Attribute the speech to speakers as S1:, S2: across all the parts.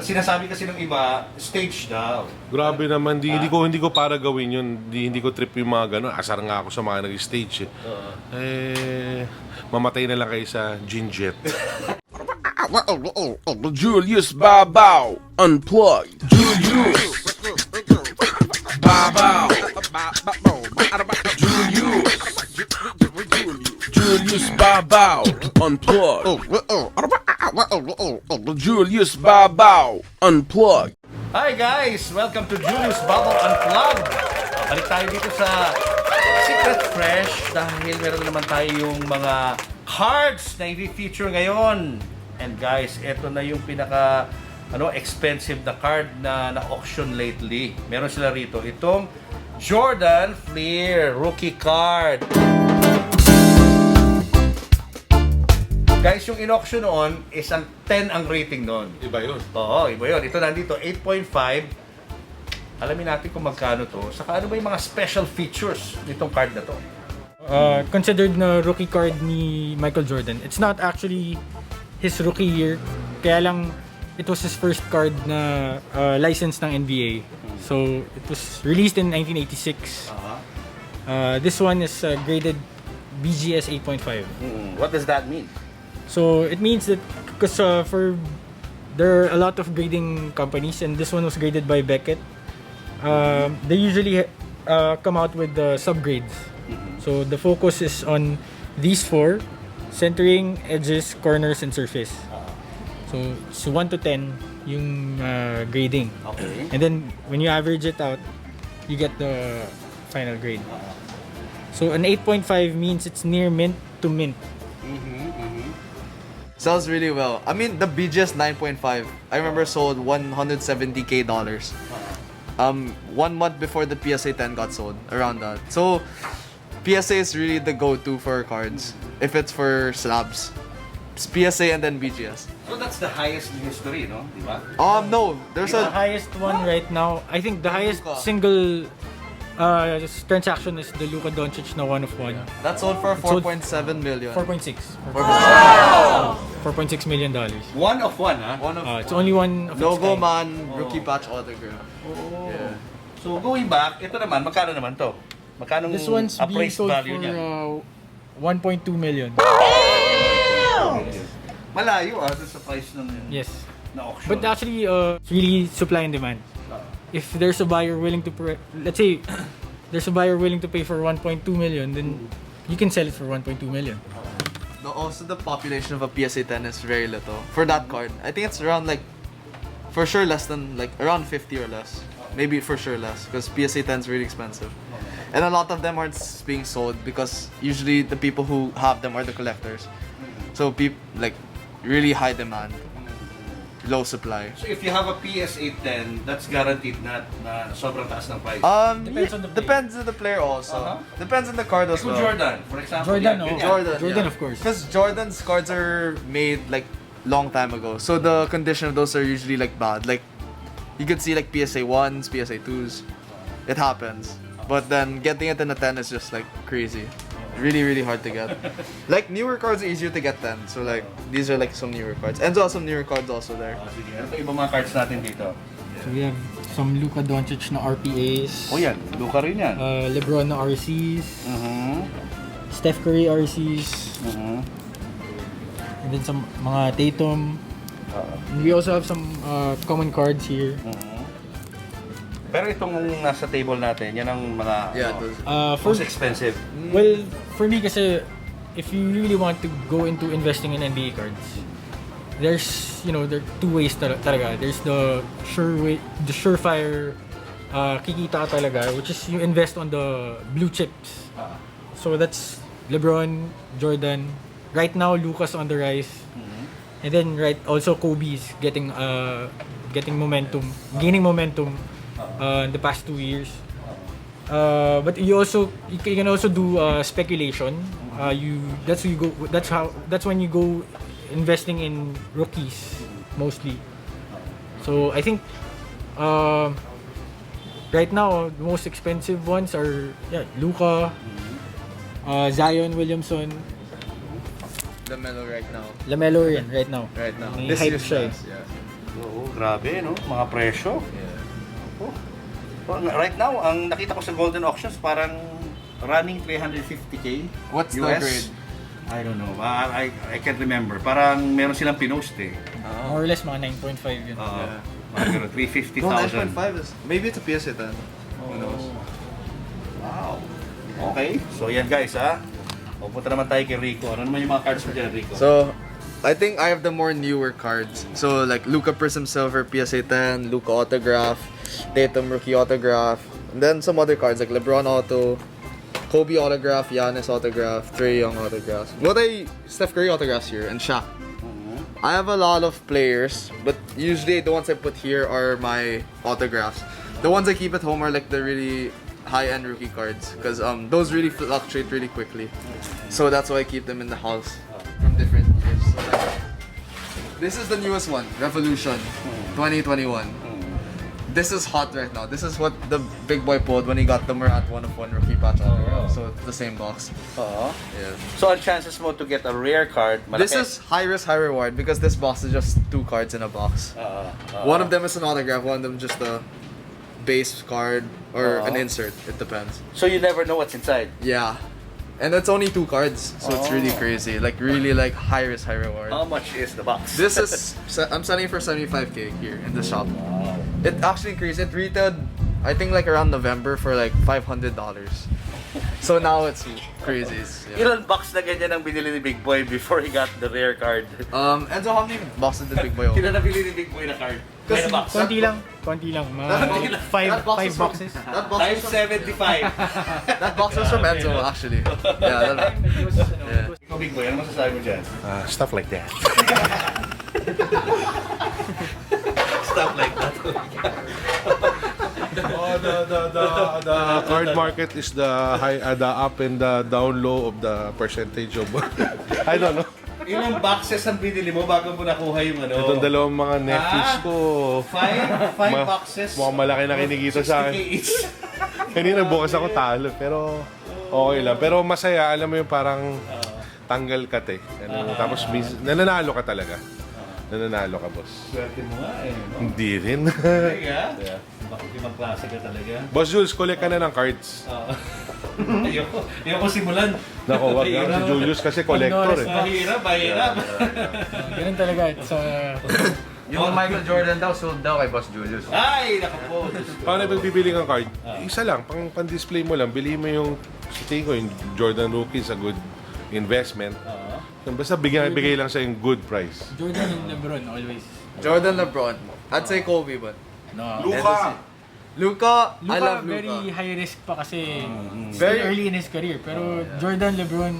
S1: Sinasabi kasi ng iba, stage daw.
S2: Grabe naman, hindi ko para gawin yun. Hindi ko trip yung mga gano'n. Asar nga ako sa mga nag-stage mamatay na lang kayo sa Ginjet.
S3: Julius Babaw Unplugged. Julius Babaw. Julius Babaw Unplugged. Julius Babaw Unplugged.
S1: Hi guys! Welcome to Julius Bubble Unplugged! Balik tayo dito sa Secret Fresh dahil meron na naman tayo yung mga cards na i-feature ngayon. And guys, eto na yung pinaka expensive na card na na-auction lately. Meron sila rito itong Jordan Fleer Rookie Card. Guys, yung in-auction noon is ang 10 ang rating noon.
S2: Iba yun.
S1: Oo, iba yun. Ito nandito, 8.5. Alamin natin kung magkano to. Saka ano ba yung mga special features nitong card na to?
S4: Considered na rookie card ni Michael Jordan. It's not actually his rookie year. Kaya lang, it was his first card na licensed ng NBA. So, it was released in 1986. This one is graded BGS 8.5.
S1: What does that mean?
S4: So, it means that because there are a lot of grading companies and this one was graded by Beckett. They usually come out with the subgrades. So, the focus is on these four: centering, edges, corners, and surface. So 1 to 10 yung grading.
S1: Okay.
S4: And then, when you average it out, you get the final grade. So, an 8.5 means it's near mint to mint.
S5: Sells really well. I mean, the BGS 9.5, I remember sold $170K. 1 month before the PSA 10 got sold, around that. So, PSA is really the go-to for cards, if it's for slabs. It's PSA and then BGS.
S1: So that's the highest in history, no? Diba?
S5: No, there's
S4: The
S5: a...
S4: highest one right now, I think the highest
S5: Luka.
S4: single transaction is the Luka Doncic na 1 of 1.
S5: That sold for 4.7 million.
S4: 4.6.
S5: Wow!
S4: $4.6 million.
S1: One of one, ha?
S5: One of
S4: It's only one of its
S5: logo
S4: kind.
S5: man, rookie patch autograph.
S1: Oh.
S5: Yeah.
S1: So going back, ito naman, magkano naman to? Magkano
S4: This one's being
S1: appraised
S4: sold
S1: value
S4: for
S1: niya?
S4: 1.2 million.
S1: Malayo dun sa price ng
S4: Yes.
S1: na auction.
S4: But actually, it's really supply and demand. If there's a buyer willing to, let's say, there's a buyer willing to pay for 1.2 million, then you can sell it for 1.2 million.
S5: Also, the population of a PSA 10 is very little for that card. I think it's around for sure less than around 50 or less. Maybe for sure less because PSA 10 is really expensive. And a lot of them aren't being sold because usually the people who have them are the collectors. So people really high demand, low supply.
S1: So if you have a PSA 10, that's guaranteed na sobrang taas ng price.
S4: Depends on the player.
S5: Depends on the player also. Depends on the card as
S1: Kung
S5: well.
S1: Jordan, for example.
S4: Jordan,
S1: yan,
S4: oh.
S1: ganyan.
S4: Jordan, of course.
S5: Because Jordan's cards are made long time ago, so the condition of those are usually bad. You could see PSA 1s, PSA 2s. It happens. But then getting it in a 10 is just crazy. Really, really hard to get. Newer cards are easier to get then. So these are some newer cards. And so some newer cards also there.
S1: Sige, ano pa ibang mga cards natin dito?
S4: So we have some Luka Doncic na RPAs.
S1: O yan, Luka rin yan.
S4: LeBron na RCs. Steph Curry RCs. And then some mga Tatum. And we also have some common cards here.
S1: Pero itong nasa table natin, yan ang mga
S5: those.
S1: most expensive.
S4: Well, for me kasi, if you really want to go into investing in NBA cards, there's, there are two ways talaga. There's the surefire kikita ka talaga, which is you invest on the blue chips. So that's LeBron, Jordan. Right now, Luka's on the rise. And then also Kobe's getting momentum, gaining momentum in the past 2 years. But you can also do speculation. That's when you go investing in rookies mostly. So I think right now the most expensive ones are Luka, Zion Williamson,
S5: LaMelo right now.
S4: LaMelo right now.
S5: Right now.
S4: May
S5: This
S4: hype
S5: year's
S4: siya eh.
S5: class, yeah.
S1: Oo, grabe, no? Mga presyo. Oh. So, right now, ang nakita ko sa Golden Auctions, parang running 350k.
S5: What's the
S1: US.
S5: grade?
S1: I don't know. I can't remember. Parang meron silang pinost eh.
S4: More or less, mga 9.5 yun.
S1: Mga ganun, 350,000.
S5: No, 9.5 is maybe it's a PSA 10. Who knows?
S1: Wow. Okay. So yan guys Pupunta naman tayo kay Rico. Ano naman yung mga cards mo dyan, Rico?
S5: So, I think I have the more newer cards. So, like Luka Prism Silver, PSA 10, Luka Autograph, Tatum Rookie Autograph, and then some other cards like LeBron Auto, Kobe Autograph, Giannis Autograph, Trae Young Autographs. Steph Curry Autographs here, and Shaq. I have a lot of players, but usually the ones I put here are my autographs. The ones I keep at home are like the really high-end rookie cards, because those really fluctuate really quickly. So that's why I keep them in the house from different years. So, like, this is the newest one, Revolution 2021. This is hot right now. This is what the big boy pulled when he got the Murat 1-of-1 rookie patch autograph. So it's the same box. Yeah.
S1: So ang chances mo to get a rare card, malaki.
S5: This is high risk, high reward because this box is just 2 cards in a box. One of them is an autograph, one of them just a base card or an insert. It depends.
S1: So you never know what's inside.
S5: Yeah. And it's only 2 cards, so it's really crazy. Like really like high risk, high reward.
S1: How much is the box?
S5: This is I'm selling it for 75k here in the shop. It actually increased. It retailed I think like around November for like $500. So now it's crazy.
S1: Ilan box na ganyan ang binili ni Big Boy before he got the rare card?
S5: And so how many boxes did Big Boy open?
S1: Ilan nabili ni Big Boy na card? May na box?
S4: Konti lang. Mga five boxes.
S5: That box
S1: Times 75.
S5: That box was from Enzo actually. Yeah.
S1: Ikaw Big Boy, ano masasabi mo dyan?
S2: Stuff like that.
S1: Stuff like that.
S2: The card market is the the up and the down low of the percentage of I don't know.
S1: Ilang boxes ang binili mo bago mo nakuha yung ano?
S2: Itong dalawang mga nephews ko.
S1: Five boxes.
S2: Mukhang malaki na kinikita sa
S1: 60K
S2: akin.
S1: each.
S2: Kanina bukas ako talo, pero okay lang. Pero masaya, alam mo yung parang tanggal ka Tapos nananalo ka talaga. Nananalo ka, boss.
S1: Swerte mo nga eh, no?
S2: Hindi rin.
S1: Kaya? Bakit ibang klase ka talaga?
S2: Boss Jules, collect ka na ng cards.
S1: Ayoko simulan.
S2: Naku, wag lang. Si Julius kasi collector eh.
S1: Mahirap.
S4: Ganun talaga. It's
S6: Yung Michael Jordan daw, sold daw kay Boss Julius.
S1: Ay, naku po.
S2: Paano pagpipili ng card? Isa lang, pang-display mo lang. Bili mo yung, sa tingin ko, yung Jordan Rookie is a good investment. Basta bigay lang sa yung good price.
S4: Jordan and LeBron always.
S5: Jordan, LeBron. I'd say Kobe, but
S4: No.
S5: Luka, I love
S4: very
S5: Luka.
S4: high risk pa kasi
S5: Very-
S4: very early in his career. Pero Jordan, LeBron,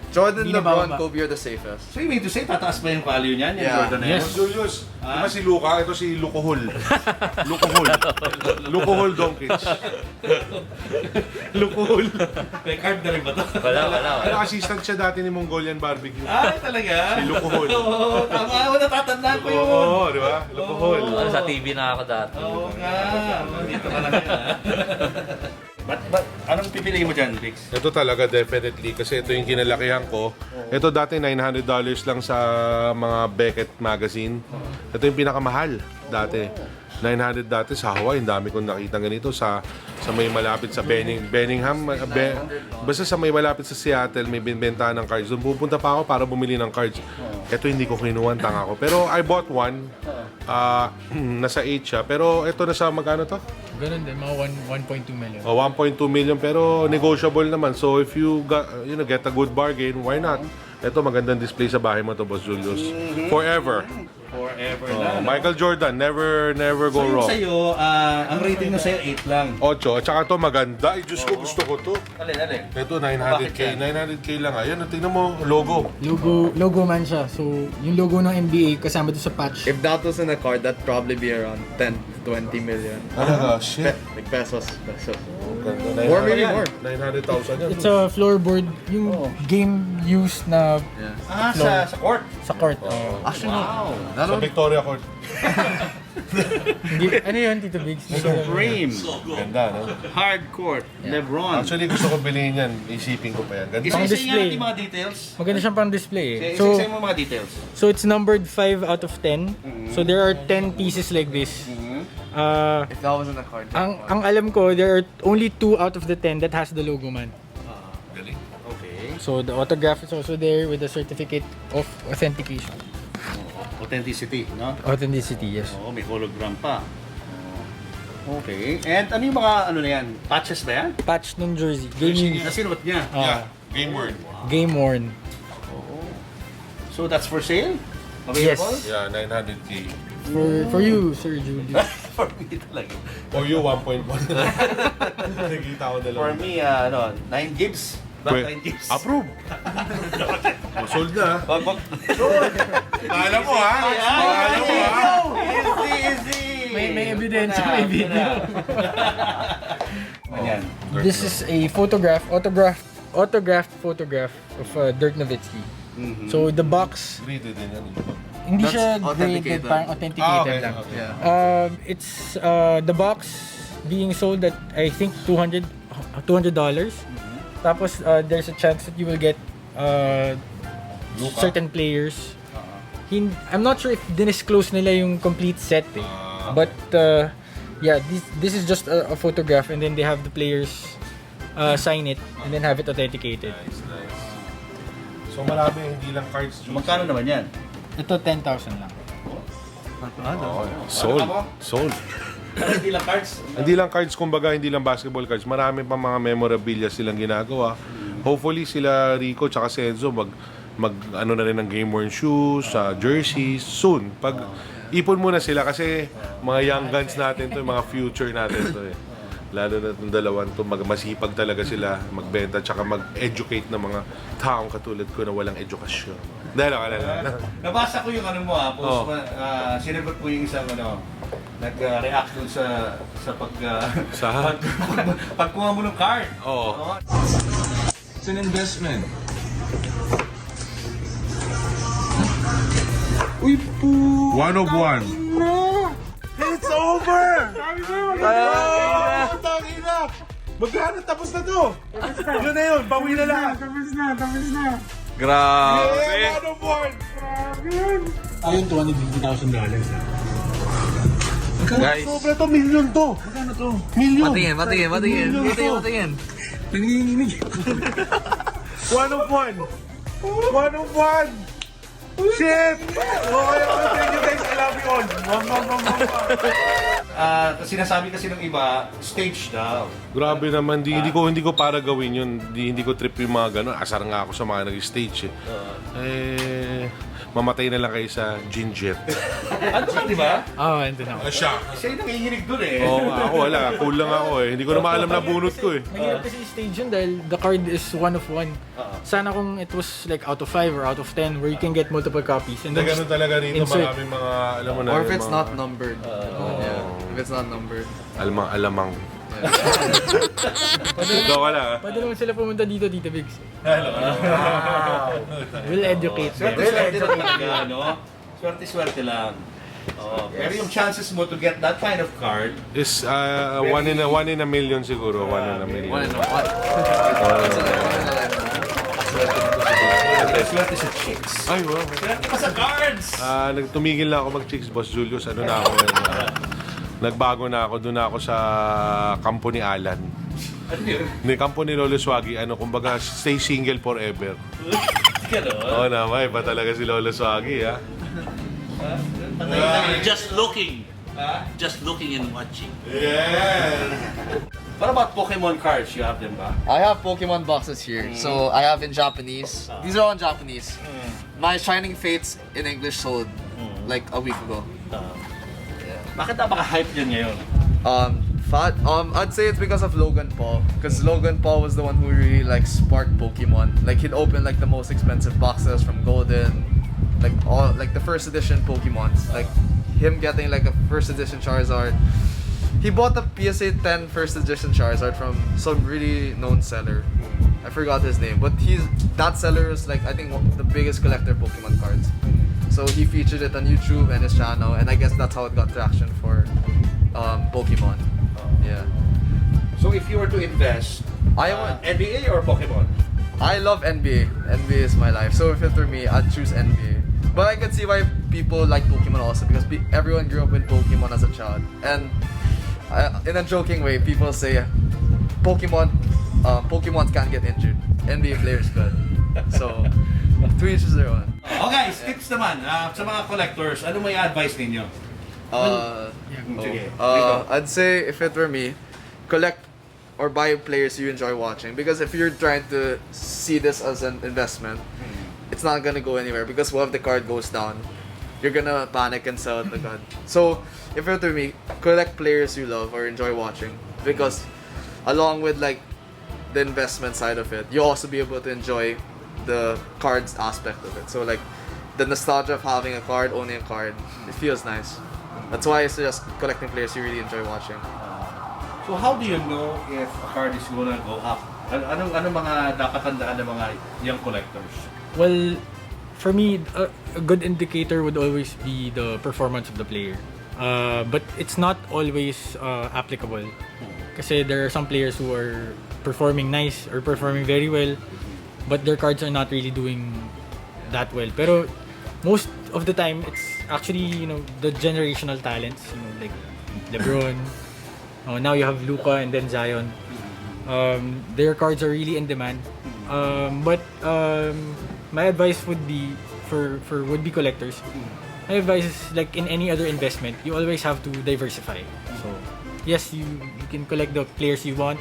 S5: Jordan,
S4: Hindi na
S5: LeBron,
S4: bababa.
S5: Kobe are the safest.
S1: So you mean to say, tataas ba yung value niyan? Yung
S5: Yeah.
S1: Jordan na yun?
S4: Yes.
S2: Julius, di ba si Luka? Ito si Lukohol. Lukohol Doncic. Lukohol.
S1: May card na rin ba to?
S2: Ano, assistant siya dati ni Mongolian Barbecue.
S1: Ay, talaga?
S2: Si Lukohol.
S1: Oo, tama. Natatandaan ko yun.
S2: Oo, di ba? Lukohol.
S6: Ano, sa TV na ako dati.
S1: Oo nga. Dito ka lang yan. But anong pipiliin mo dyan, Vix?
S2: Ito talaga definitely kasi ito yung kinalakihan ko. Ito dati $900 lang sa mga Beckett magazine. Ito yung pinakamahal dati. 900 dati sa Hawaii, ang dami kong nakita ganito sa may malapit sa Bellingham, basta sa may malapit sa Seattle, may binbentahan ng cards. Doon pupunta pa ako para bumili ng cards. Ito hindi ko kinuha, tanga ko. Pero I bought one, nasa 8 siya. Pero ito nasa magkano to?
S4: ganun din, mga 1.2 million.
S2: 1.2 million pero negotiable naman. So if you got, get a good bargain, why not? Ito magandang display sa bahay mo to, Boss Julius. Forever.
S1: Forever na.
S2: Michael Jordan, never go
S1: So yung
S2: wrong.
S1: sa'yo, ang rating mo sa'yo 8 lang.
S2: 8. At saka to maganda. Ay, Diyos ko, gusto ko to.
S1: Alin.
S2: Ito, 900K. 900K lang. Ayun, tingnan mo, logo.
S4: Logo man siya. So, yung logo ng NBA kasama doon sa patch.
S5: If that was in a card, that'd probably be around 10 to 20 million.
S2: Talaga, shit.
S5: Like pesos.
S2: Ganda.
S5: Or maybe more.
S2: 900,000 yan.
S4: It's a floorboard, yung game use na
S1: Sa court.
S4: sa court.
S5: Actually,
S1: Wow.
S2: Sa Victoria Court.
S4: Ano yun, Tito Biggs?
S1: Supreme.
S2: Ganda, no?
S1: Hardcore. Lebron.
S2: Actually, gusto ko bilhin yan. Isipin ko pa yan. Ganda.
S1: Isa-isa
S4: display.
S1: nga natin yung mga details.
S4: Maganda siyang pang display eh.
S1: Isa-isa yung mga details.
S4: So it's numbered 5 out of 10. So there are 10 pieces like this.
S5: If that wasn't a card.
S4: Ang alam ko, there are only 2 out of the 10 that has the logo man.
S2: Galing.
S1: Okay.
S4: So the autograph is also there with the certificate of authentication.
S1: Authenticity, no?
S4: Authenticity, yes.
S1: Oo, may hologram pa. Okay. And ano yung mga ano na yan? Patches ba yan?
S4: Patch ng jersey. Game,
S1: Nasinuot niya.
S2: Yeah. Game word.
S4: game worn.
S1: So that's for sale?
S4: Yes.
S1: Available?
S2: Yeah, 900K.
S4: For you, Sir Julius.
S1: For me talaga.
S2: For you, 1.1. Nakikita ko dalawa.
S1: For me, 9 gigs. Back 9 gigs.
S2: Approve. Sold na.
S1: Wag, wag.
S2: Alam mo ha? Alam mo ha?
S1: Easy.
S4: May ebidensya, may video.
S1: Ayan.
S4: This is a autographed photograph of Dirk Nowitzki. So the box,
S2: Graded din yan.
S4: hindi
S5: That's
S4: siya
S5: authenticated.
S4: graded, parang authenticated lang.
S2: Okay.
S5: Yeah.
S4: It's the box being sold at I think $200. Tapos there's a chance that you will get certain players. I'm not sure if dinisclose nila yung complete set eh. But yeah, this is just a photograph and then they have the players sign it and then have it authenticated.
S2: Nice. So marami, hindi lang cards.
S1: Magkano naman yan?
S4: Ito 10,000 lang.
S2: Sold.
S1: Hindi lang cards.
S2: Hindi lang cards, kumbaga hindi lang basketball cards. Marami pa mga memorabilia silang ginagawa. Hopefully sila Rico tsaka Senzo mag ano na rin ng game worn shoes, jerseys soon. Pag ipon muna sila kasi mga young guns natin to, mga future natin to eh. Lalo na itong dalawang to, masipag talaga sila magbenta tsaka mag-educate ng mga taong katulad ko na walang edukasyon. Dahil
S1: Nabasa ko yung ano mo post mo, sinagot mo yung isang nag-react dun sa pagkuha mo ng card.
S2: Oo.
S3: It's an investment.
S2: One of one. It's over! Tangina! Magkano? Tapos na to! Yun na yun, bawi na lang!
S3: Grabe.
S2: Yeah, one of one!
S7: Ayun, $250,000.
S3: Guys,
S2: Sobra to, million to! Magkano to? Million!
S5: Patingin.
S7: Nanginginig.
S2: One of one! One of one! Shit! Okay, thank you guys, I love you all!
S1: Sinasabi kasi ng iba, stage daw.
S2: Grabe naman, hindi ko para gawin yun. Hindi ko trip yung mga gano'n. Asar nga ako sa mga nag-stage mamatay na lang kayo sa Ginjet.
S1: Ano siya, di ba?
S4: Ito na.
S2: Siya?
S1: Siya yung nanginginig dun eh.
S2: Oo, ako wala. Cool lang ako eh. Hindi ko na maalam na bunot ko eh.
S4: Mahirap kasi yung stage yun dahil the card is 1 of 1. Sana kung it was like out of 5 or out of 10 where you can get multiple copies. And
S2: Hindi
S4: then
S2: ganun talaga rito.
S4: insert.
S2: Maraming mga, alam mo na.
S5: Or if
S2: yung
S5: it's
S2: mga
S5: not numbered. Yeah. If it's not numbered.
S2: Alamang. Ikaw ka lang ah.
S4: Pwede naman sila pumunta dito, Tito Biggs. We'll educate them.
S1: Swerte lang talaga, no? Swerte lang. Pero yung chances mo to get that kind of card,
S2: Is one in a million siguro. One in a million.
S5: One and one.
S1: swerte sa chicks.
S2: Ay, wow.
S1: Swerte pa sa cards!
S2: Nagtumigil na ako mag-chicks, Boss Julius. Ano na ako ngayon? Nagbago na ako. Doon na ako sa kampo ni Alan.
S1: Ano yun?
S2: Hindi, kampo ni Lolo Swagi. Kumbaga, stay single forever.
S1: Gano'n?
S2: Oo naman, iba talaga si Lolo Swagi, ha?
S8: Just looking and watching.
S2: Yeah!
S1: What about Pokemon cards? You have them ba?
S5: I have Pokemon boxes here. So I have in Japanese. These are all in Japanese. My Shining Fates in English sold like a week ago.
S1: Bakit napaka-hype yun ngayon?
S5: I'd say it's because of Logan Paul. Because Logan Paul was the one who really like sparked Pokemon. Like he'd open like the most expensive boxes from Golden, like all like the first edition Pokemons. Like him getting like a first edition Charizard. He bought the PSA 10 first edition Charizard from some really known seller. I forgot his name, but that seller is like I think the biggest collector of Pokemon cards. So he featured it on YouTube and his channel, and I guess that's how it got traction for Pokemon. Yeah.
S1: So if you were to invest,
S5: I want.
S1: NBA or Pokemon?
S5: I love NBA. NBA is my life. So if it were me, I'd choose NBA. But I can see why people like Pokemon also, because everyone grew up with Pokemon as a child. And in a joking way, people say Pokemon can't get injured. NBA players could. So to each their own.
S1: Oh guys, tips naman sa mga collectors, ano may advice ninyo? Sige.
S5: I'd say if it were me, collect or buy players you enjoy watching, because if you're trying to see this as an investment, it's not gonna go anywhere, because what if the card goes down? You're gonna panic and sell the card. So if it were me, collect players you love or enjoy watching, because along with like the investment side of it, you'll also be able to enjoy the cards aspect of it. So like the nostalgia of having a card, owning a card, it feels nice. That's why I suggest collecting players you really enjoy watching.
S1: So how do you know if a card is gonna go up? Anong mga dapat tandaan ng mga young collectors?
S4: Well, for me, a good indicator would always be the performance of the player. But it's not always applicable. Kasi there are some players who are performing nice or performing very well, but their cards are not really doing that well. Pero most of the time, it's actually, the generational talents, like LeBron. Now you have Luka and then Zion. Their cards are really in demand. But my advice would be for would-be collectors. My advice is, like in any other investment, you always have to diversify. So yes, you can collect the players you want,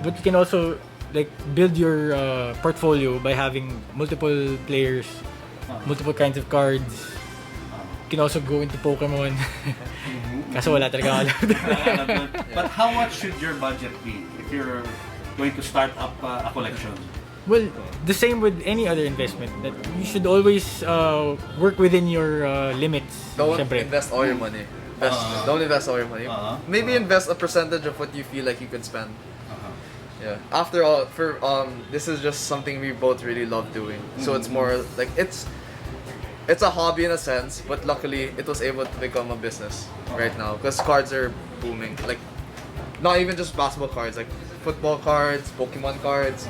S4: but you can also like build your portfolio by having multiple players, multiple kinds of cards. You can also go into Pokemon. Kaso wala talaga alam.
S1: But how much should your budget be if you're going to start up a collection?
S4: Well, the same with any other investment. That you should always work within your limits.
S5: Don't
S4: Syempre.
S5: invest all your money. Don't invest all your money. Maybe invest a percentage of what you feel like you could spend. Yeah. After all, this is just something we both really love doing. So it's more like it's a hobby in a sense, but luckily it was able to become a business right now because cards are booming. Like not even just basketball cards, like football cards, Pokemon cards.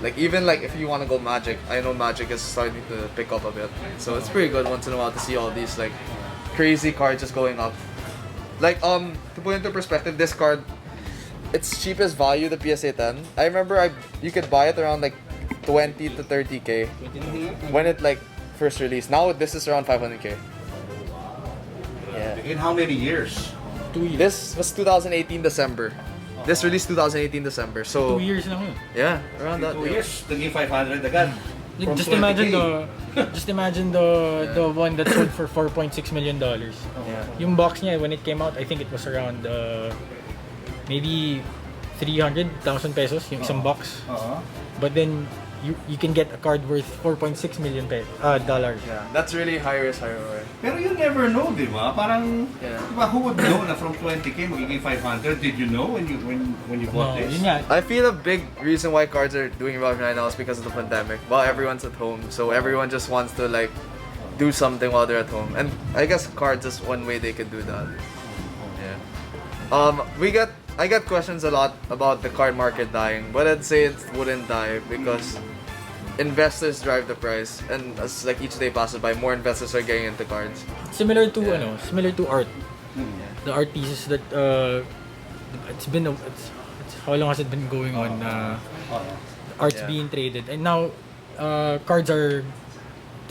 S5: Like even like if you want to go Magic, I know Magic is starting to pick up a bit. So it's pretty good once in a while to see all these like crazy cards just going up. Like to put into perspective, this card, its cheapest value, the PSA 10. I remember you could buy it around like 20 to 30k when it like first released. Now this is around 500k. Yeah.
S1: In how many years?
S4: 2 years.
S5: This was 2018 December. This released 2018 December. So
S4: 2 years lang yun.
S5: yeah, around that.
S1: 2 years, naging 500 agad. From
S4: Just
S1: 20K.
S4: imagine the one that sold for $4.6 million.
S5: Yeah.
S4: Yung box niya, when it came out, I think it was around maybe 300,000 pesos yung isang box. But then you can get a card worth $4.6 million dollars.
S5: Yeah, that's really high risk, high reward.
S1: Pero you never know, di ba? Parang,
S5: Yeah.
S1: di ba, who would know na from 20k magiging 500? Did you know when you bought this?
S4: Yun nga.
S5: I feel a big reason why cards are doing well right now is because of the pandemic. While everyone's at home, so everyone just wants to like do something while they're at home, and I guess cards is one way they could do that. Yeah. I get questions a lot about the card market dying, but I'd say it wouldn't die because investors drive the price, and as like each day passes by, more investors are getting into cards.
S4: Similar to art. The art pieces that it's how long has it been going on? Art's
S5: Yeah.
S4: being traded, and now cards are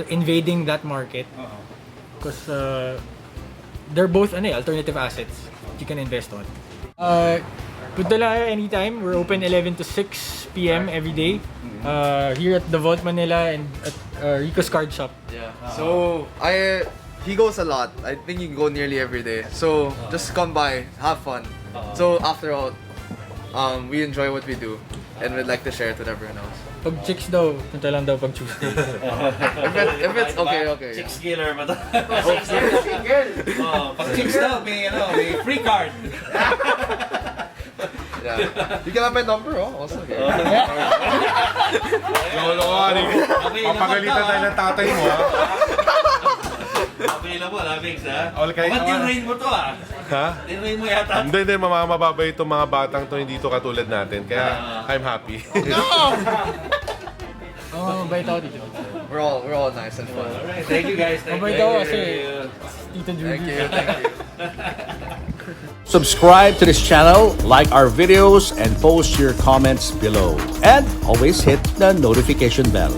S4: invading that market because they're both alternative assets you can invest on. Punta lang kayo anytime. We're open 11 to 6 p.m. every day. Here at the Vault Manila and at Rico's Card Shop.
S5: Yeah. So he goes a lot. I think you go nearly every day. So just come by, have fun. So after all, we enjoy what we do, and we'd like to share it with everyone else.
S4: Pag chicks daw, punta lang daw pag Tuesday.
S5: If it's okay.
S1: Chicks killer ba to? Pag chicks daw, may free card.
S5: Yeah. You can have my number, also.
S2: Lolo, papagalitan tayo ng tatay mo, ha?
S1: available, ha, Vince, ha?
S2: All kayo.
S1: Ba't tinrain mo to, ha?
S2: Ha?
S1: Tinrain mo yata.
S2: Hindi, mamamababay itong mga batang to, hindi to katulad natin. Kaya, I'm happy.
S4: Mabait ako dito.
S5: We're all nice and fun.
S1: Alright, thank you guys. Thank
S4: Mabait
S1: you.
S4: ako kasi Tito
S5: Thank
S4: Judy.
S5: you, thank you.
S9: Subscribe to this channel, like our videos, and post your comments below. And always hit the notification bell.